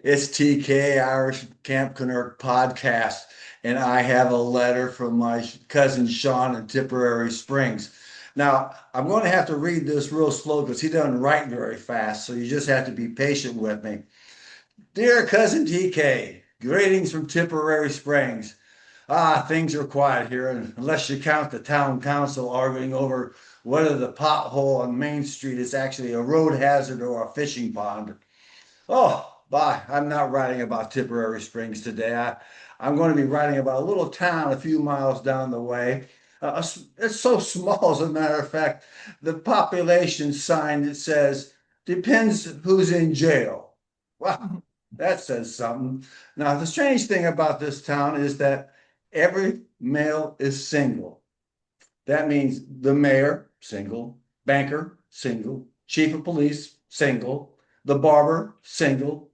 it's TK Irish Camp Kennerk podcast, and I have a letter from my cousin Sean in Tipperary Springs. Now, I'm going to have to read this real slow because he doesn't write very fast, so you just have to be patient with me. Dear cousin TK, greetings from Tipperary Springs. Things are quiet here, unless you count the town council arguing over whether the pothole on Main Street is actually a road hazard or a fishing pond. Oh, bye. I'm not writing about Tipperary Springs today. I'm going to be writing about a little town a few miles down the way. It's so small, as a matter of fact, the population sign that says, depends who's in jail. Well, that says something. Now, the strange thing about this town is that every male is single. That means the mayor, single, banker, single, chief of police, single, the barber, single,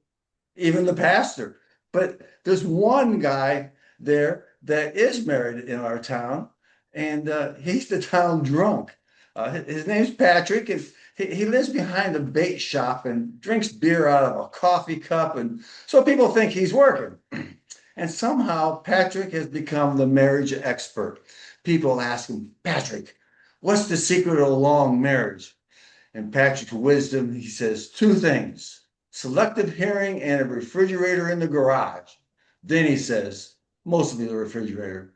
even the pastor. But there's one guy there that is married in our town, and he's the town drunk. His name's Patrick, and he lives behind a bait shop and drinks beer out of a coffee cup, and so people think he's working. And somehow Patrick has become the marriage expert. People ask him, Patrick, what's the secret of a long marriage? And Patrick's wisdom, he says two things: selective hearing and a refrigerator in the garage. Then he says, mostly the refrigerator.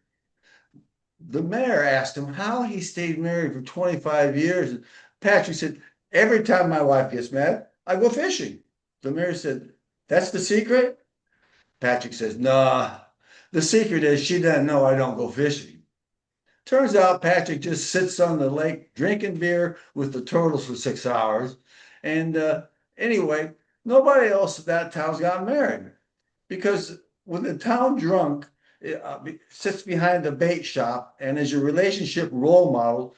The mayor asked him how he stayed married for 25 years. And Patrick said, every time my wife gets mad, I go fishing. The mayor said, that's the secret? Patrick says, nah, the secret is she doesn't know I don't go fishing. Turns out Patrick just sits on the lake drinking beer with the turtles for 6 hours. And anyway, nobody else at that town's got married because when the town drunk sits behind the bait shop and is your relationship role model,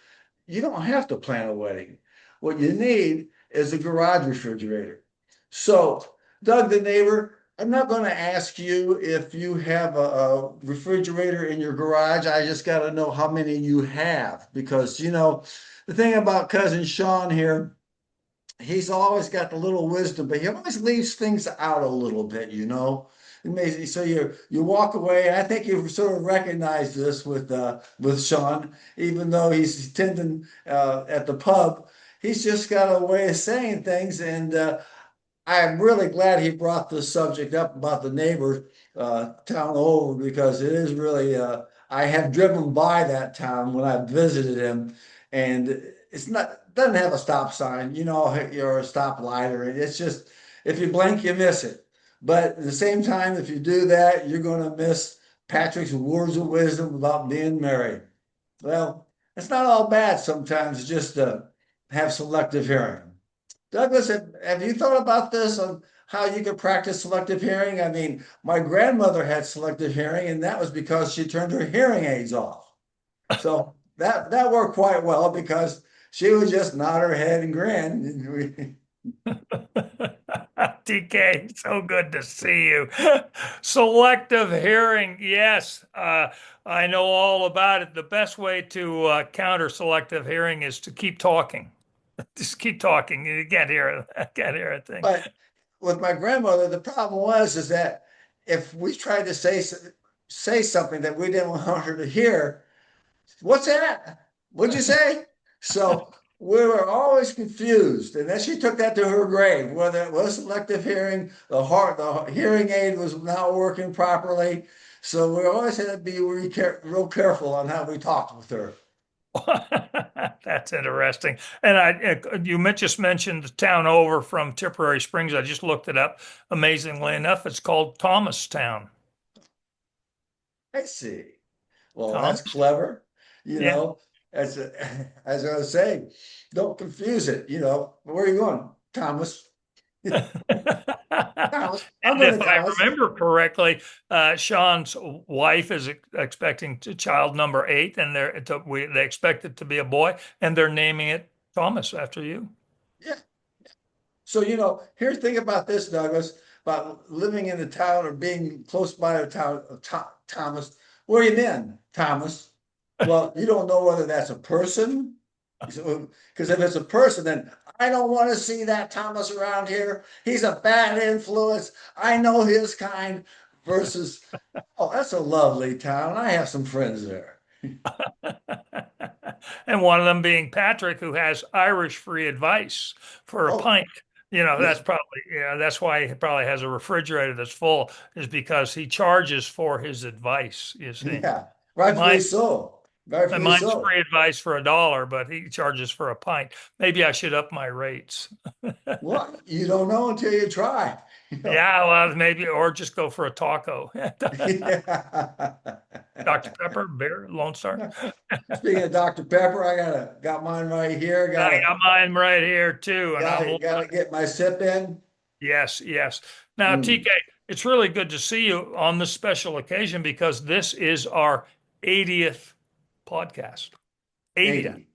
you don't have to plan a wedding. What you need is a garage refrigerator. So, Doug, the neighbor, I'm not going to ask you if you have a refrigerator in your garage. I just got to know how many you have because, the thing about cousin Sean here, he's always got the little wisdom, but he always leaves things out a little bit. Amazing. So you walk away. I think you sort of recognize this with Sean, even though he's attending at the pub. He's just got a way of saying things, and I'm really glad he brought this subject up about the neighbor town over because it is really. I have driven by that town when I visited him, and it's not doesn't have a stop sign. You're a stop light, or it's just if you blink, you miss it. But at the same time, if you do that, you're going to miss Patrick's words of wisdom about being married. Well, it's not all bad sometimes just to have selective hearing. Douglas, have you thought about this on how you could practice selective hearing? I mean, my grandmother had selective hearing, and that was because she turned her hearing aids off. So that worked quite well because she would just nod her head and grin. TK, so good to see you. Selective hearing, yes, I know all about it. The best way to counter selective hearing is to keep talking. Just keep talking. You can't hear a thing. But with my grandmother, the problem was is that if we tried to say something that we didn't want her to hear, what's that? What'd you say? So we were always confused. And then she took that to her grave, whether it was selective hearing, the hearing aid was not working properly. So we always had to be real careful on how we talked with her. That's interesting. And you just mentioned the town over from Tipperary Springs. I just looked it up. Amazingly enough, it's called Thomastown. I see. Well, that's Thomas. clever. You Yeah. know, as as I was saying, don't confuse it. Where are you going, Thomas? Thomas, I'm And going if to I Thomas. remember correctly, Sean's wife is expecting child number 8, and they expect it to be a boy, and they're naming it Thomas after you. Yeah. So here's the thing about this, Douglas, about living in the town or being close by a town. Thomas, where you been, Thomas? Well, you don't know whether that's a person Because if it's a person, then I don't want to see that Thomas around here. He's a bad influence. I know his kind. Versus, oh, that's a lovely town. I have some friends there. And one of them being Patrick, who has Irish free advice for a Oh, pint. That's yes, probably, yeah, that's why he probably has a refrigerator that's full, is because he charges for his advice, you see. yeah, rightfully Mine, so. Rightfully mine's so. free advice for $1, but he charges for a pint. Maybe I should up my rates. Well, you don't know until you try. You know. Yeah, well, maybe, or just go for a taco. Yeah. Dr. Pepper, beer, Lone Star. Speaking of Dr. Pepper, got mine right here. I got mine right here too, and I'm Gotta get my sip in. yes, yes. Now, Mm, TK, it's really good to see you on this special occasion because this is our 80th podcast. 80th. 80.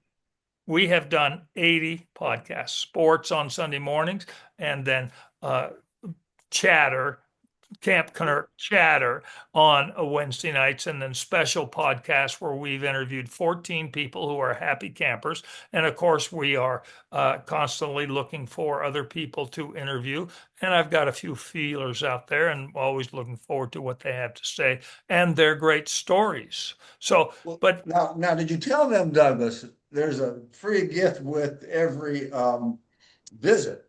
We have done 80 podcasts, sports on Sunday mornings, and then uh, chatter Camp Kennerk chatter on Wednesday nights, and then special podcasts where we've interviewed 14 people who are happy campers. And of course, we are constantly looking for other people to interview. And I've got a few feelers out there and always looking forward to what they have to say and their great stories. So, Well, but now, did you tell them, Douglas, there's a free gift with every visit?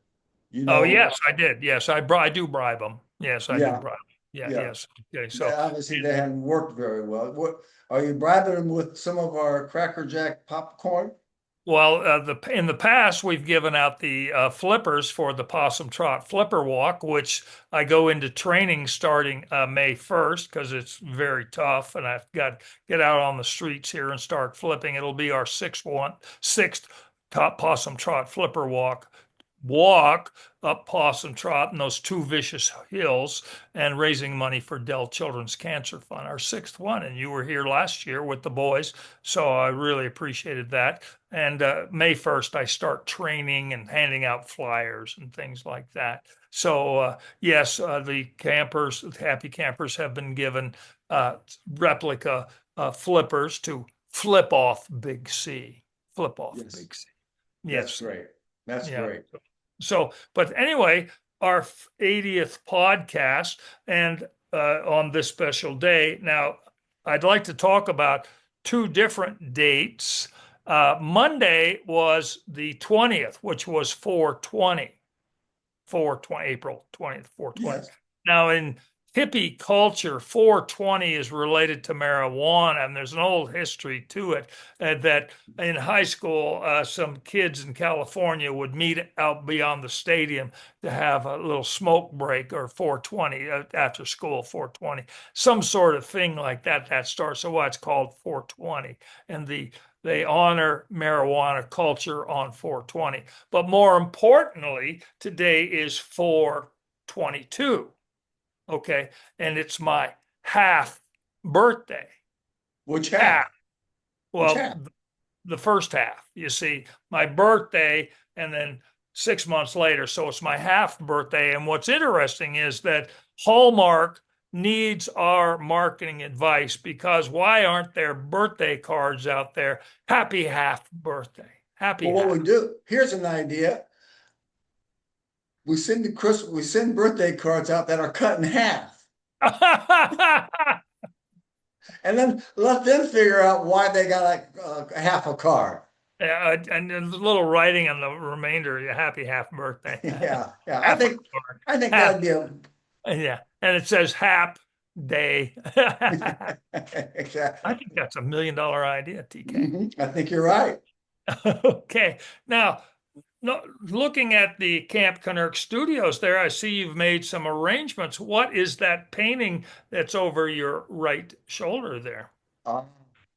You oh, know, yes, I did. Yes, I do bribe them. Yes, I do yeah, bribe. Yeah, yeah. yes. Okay, so. Obviously, they haven't worked very well. What are you bribing them with some of our Cracker Jack popcorn? Well, in the past, we've given out the flippers for the Possum Trot Flipper Walk, which I go into training starting May 1st because it's very tough, and I've got to get out on the streets here and start flipping. It'll be our sixth top Possum Trot Flipper walk up Possum Trot and those two vicious hills and raising money for Dell Children's Cancer Fund, our sixth one. And you were here last year with the boys, so I really appreciated that. And May 1st, I start training and handing out flyers and things like that. So, yes, the happy campers have been given replica flippers to flip off Big C. Flip off Yes, Big C. that's Yes. great. That's Yeah. great. So, but anyway, our 80th podcast and on this special day. Now, I'd like to talk about two different dates. Monday was the 20th, which was 420. 420, April 20th, 420. Yes. Now, in hippie culture, 420 is related to marijuana, and there's an old history to it that in high school, some kids in California would meet out beyond the stadium to have a little smoke break or 420 after school, 420, some sort of thing like that. That starts. So why it's called 420, and they honor marijuana culture on 420. But more importantly, today is 422. Okay. And it's my half birthday. Which Half. half? Which Well, half? the first half, you see, my birthday, and then 6 months later. So it's my half birthday. And what's interesting is that Hallmark needs our marketing advice because why aren't there birthday cards out there? Happy half birthday. Happy Well, what we half. do, here's an idea. We send birthday cards out that are cut in half. And then let them figure out why they got like half a card. And a little writing on the remainder, happy half birthday. Yeah, yeah. Half a card. I think Half. that'd be a Yeah. And it says hap day. I exactly. think that's $1 million idea, TK. I think you're right. Okay. Now, no, looking at the Camp Kennerk studios there, I see you've made some arrangements. What is that painting that's over your right shoulder there? Uh,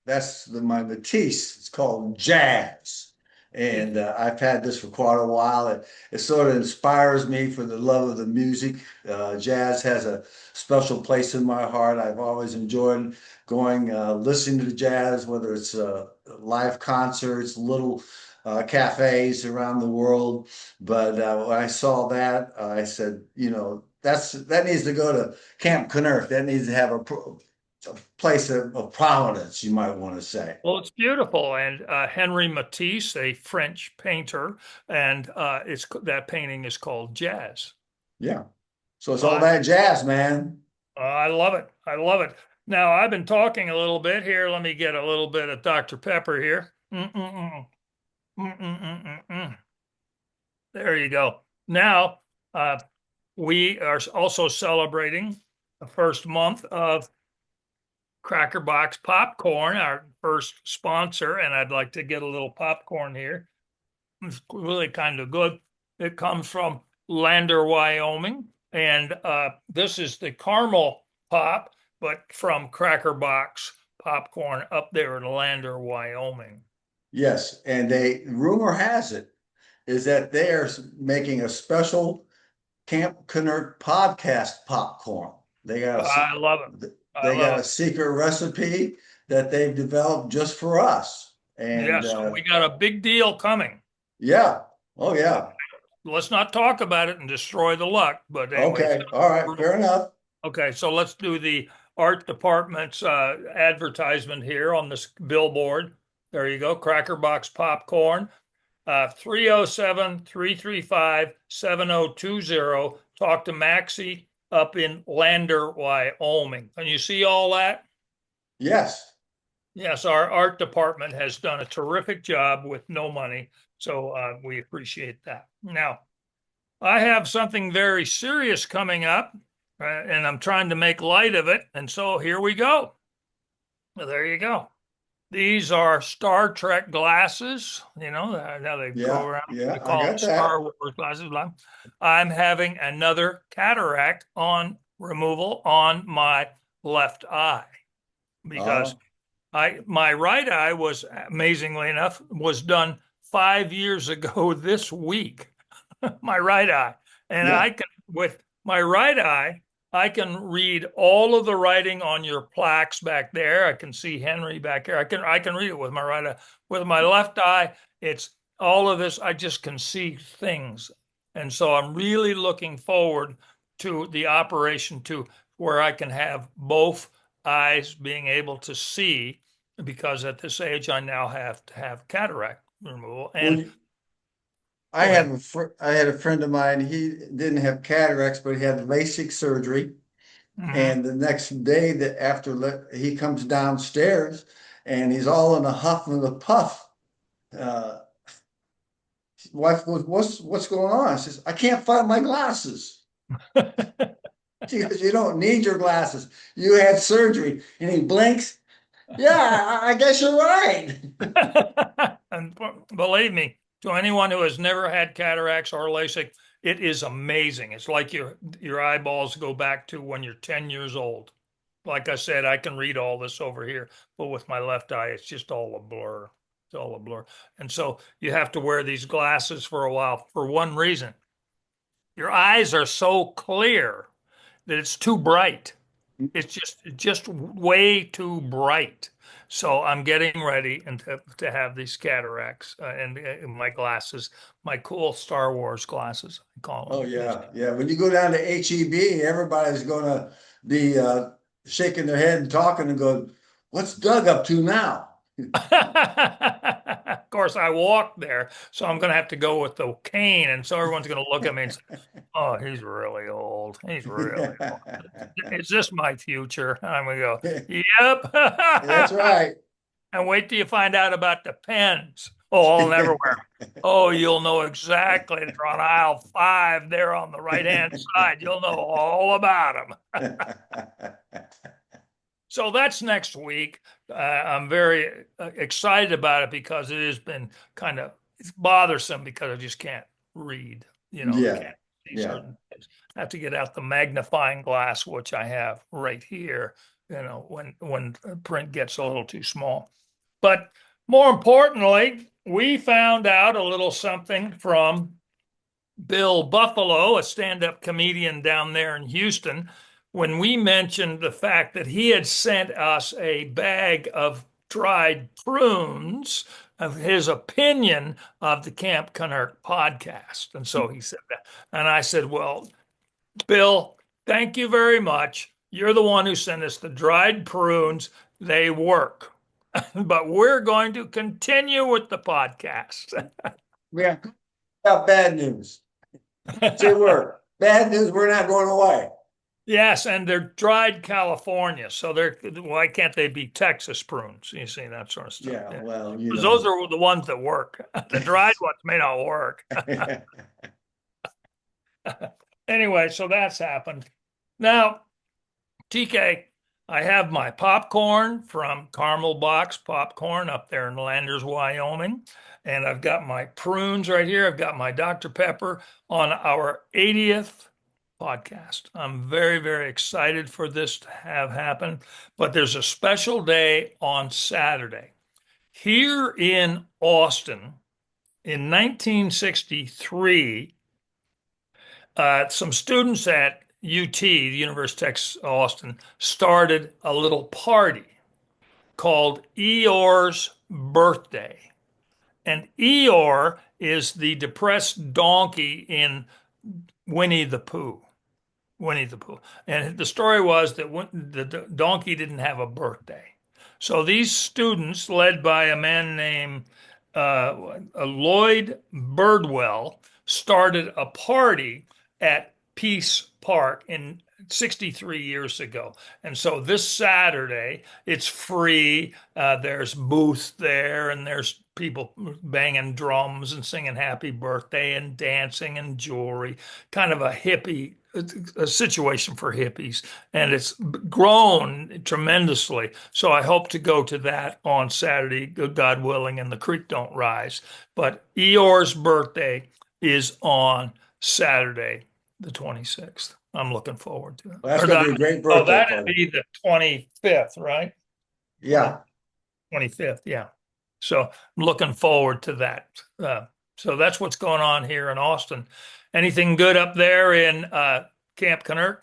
that's my Matisse. It's called Jazz. And I've had this for quite a while. It sort of inspires me for the love of the music. Jazz has a special place in my heart. I've always enjoyed going, listening to jazz, whether it's live concerts, little cafes around the world. But when I saw that, I said, that needs to go to Camp Kennerk. That needs to have a a place of prominence, you might want to say. Well, it's beautiful, and Henry Matisse, a French painter, and it's that painting is called Jazz. Yeah. So it's all I that jazz, man. I love it. I love it. Now I've been talking a little bit here. Let me get a little bit of Dr. Pepper here. Mm-mm-mm. Mm-mm-mm-mm. There you go. Now uh, we are also celebrating the first month of Cracker Box popcorn, our first sponsor, and I'd like to get a little popcorn here. It's really kind of good. It comes from Lander, Wyoming, and this is the caramel pop, but from Cracker Box popcorn up there in Lander, Wyoming. Yes, and they rumor has it is that they're making a special Camp Kennerk podcast popcorn. They got I love it. I they got love a secret recipe that they've developed just for us. it. And Yeah, so we got a big deal coming. yeah, oh But yeah. let's not talk about it and destroy the luck. But anyway, Okay, all right, fair enough. okay, so let's do the art department's advertisement here on this billboard. There you go, Cracker Box Popcorn, 307-335-7020. Talk to Maxie up in Lander, Wyoming. Can you see all that? Yes. Yes, our art department has done a terrific job with no money, so we appreciate that. Now, I have something very serious coming up, and I'm trying to make light of it. And so here we go. Well, there you go. These are Star Trek glasses. You know, now they go Yeah, around, yeah, they I call them got that. Star Wars glasses. I'm having another cataract on removal on my left eye Uh, because my right eye was amazingly enough was done 5 years ago this week. My right eye. And yeah. I can, with my right eye, I can read all of the writing on your plaques back there. I can see Henry back here. I can read it with my right eye. With my left eye, it's all of this. I just can see things. And so I'm really looking forward to the operation to where I can have both eyes being able to see because at this age I now have to have cataract removal. Well, And go ahead. I had a friend of mine. He didn't have cataracts, but he had LASIK surgery. Mhm. And the next day that he comes downstairs and he's all in a huff and a puff. Uh, his wife goes, what's going on? I says, I can't find my glasses. She goes, you don't need your glasses. You had surgery. And he blinks. Yeah, I guess you're right. And believe me, to anyone who has never had cataracts or LASIK, it is amazing. It's like your eyeballs go back to when you're 10 years old. Like I said, I can read all this over here, but with my left eye, it's just all a blur. It's all a blur. And so you have to wear these glasses for a while for one reason. Your eyes are so clear that it's too bright. It's just way too bright. So I'm getting ready and to have these cataracts and my glasses, my cool Star Wars glasses, I Oh call them. yeah, yeah. When you go down to HEB, everybody's gonna be shaking their head and talking and going, "What's Doug up to now?" Of course, I walk there, so I'm going to have to go with the cane, and so everyone's going to look at me and say, "Oh, he's really old. He's really old. Is this my future?" And I'm going to go, That's "Yep." right. And wait till you find out about the pens. Oh, I'll never wear them. Oh, you'll know exactly. They're on aisle 5 there on the right-hand side. You'll know all about them. So that's next week. I'm very excited about it because it has been kind of it's bothersome because I just can't read. I Yeah, can't see yeah. certain things. I have to get out the magnifying glass, which I have right here. When print gets a little too small. But more importantly, we found out a little something from Bill Buffalo, a stand-up comedian down there in Houston, when we mentioned the fact that he had sent us a bag of dried prunes of his opinion of the Camp Kennerk podcast. And so he said that. And I said, well, Bill, thank you very much. You're the one who sent us the dried prunes. They work. But we're going to continue with the podcast. We got bad news. Say word. Bad news, we're not going away. Yes, and they're dried California, so they're why can't they be Texas prunes? You see that sort of stuff. Yeah, Yeah. well, 'Cause those are the ones that work. The dried ones may not work. Anyway, so that's happened. Now, TK, I have my popcorn from Caramel Box Popcorn up there in Landers, Wyoming. And I've got my prunes right here. I've got my Dr. Pepper on our 80th podcast. I'm very, very excited for this to have happen. But there's a special day on Saturday. Here in Austin in 1963, some students at UT, the University of Texas Austin, started a little party called Eeyore's Birthday. And Eeyore is the depressed donkey in Winnie the Pooh. Winnie the Pooh. And the story was that the donkey didn't have a birthday. So these students, led by a man named Lloyd Birdwell, started a party at Peace Park in 63 years ago. And so this Saturday, it's free. There's booths there, and there's people banging drums and singing happy birthday and dancing and jewelry, kind of a hippie a situation for hippies, and it's grown tremendously. So I hope to go to that on Saturday, God willing, and the creek don't rise. But Eeyore's birthday is on Saturday, the 26th. I'm looking forward to it. Well, that's Or going that, to be a great oh, birthday that'd party. be the 25th, right? 20, Yeah. 25th, yeah. So I'm looking forward to that. So that's what's going on here in Austin. Anything good up there in Camp Kennerk?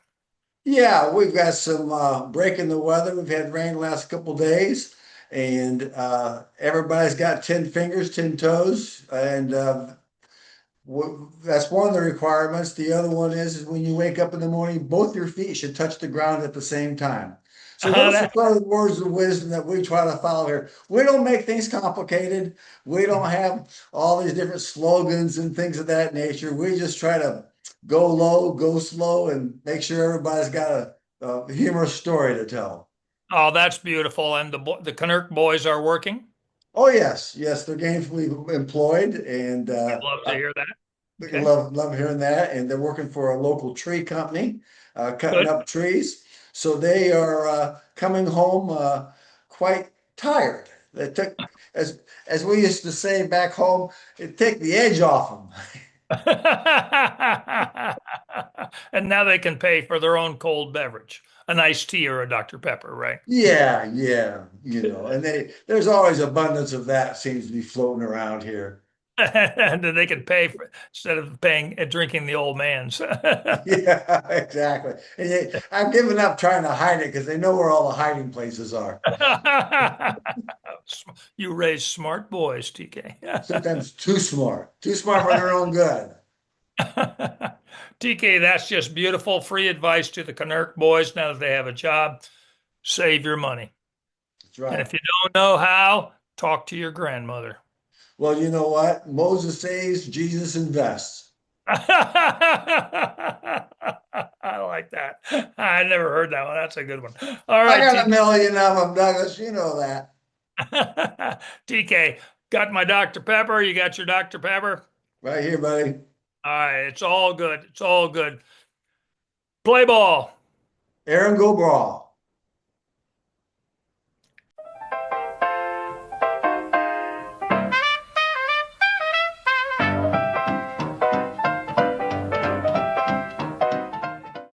Yeah, we've got some break in the weather. We've had rain the last couple days, and everybody's got 10 fingers, 10 toes, and that's one of the requirements. The other one is when you wake up in the morning, both your feet should touch the ground at the same time. So those are That, sort of words of wisdom that we try to follow here. We don't make things complicated. We don't have all these different slogans and things of that nature. We just try to go low, go slow, and make sure everybody's got a humorous story to tell. oh, that's beautiful. And the Kennerk boys are working. Oh yes, yes, they're gainfully employed, and Love to hear that. Okay, love hearing that. And they're working for a local tree company, cutting good. up trees. So they are coming home quite tired. They took, as we used to say back home, it take the edge off them. And now they can pay for their own cold beverage, an iced tea or a Dr. Pepper, right? Yeah, yeah, and there's always abundance of that seems to be floating around here. And then they can pay for instead of paying drinking the old man's. Yeah, exactly. And I've given up trying to hide it because they know where all the hiding places are. You raise smart boys, TK. Sometimes too smart for their own good. TK, that's just beautiful. Free advice to the Kennerk boys now that they have a job. Save your money. That's And right. if you don't know how, talk to your grandmother. Well, you know what? Moses saves, Jesus invests. I like that. I never heard that one. That's a good one. All I right, got a million of them, Douglas. You know that. TK, got my Dr. Pepper. You got your Dr. Pepper? Right here, buddy. All right, it's all good. It's all good. Play ball. Aaron Go Brawl.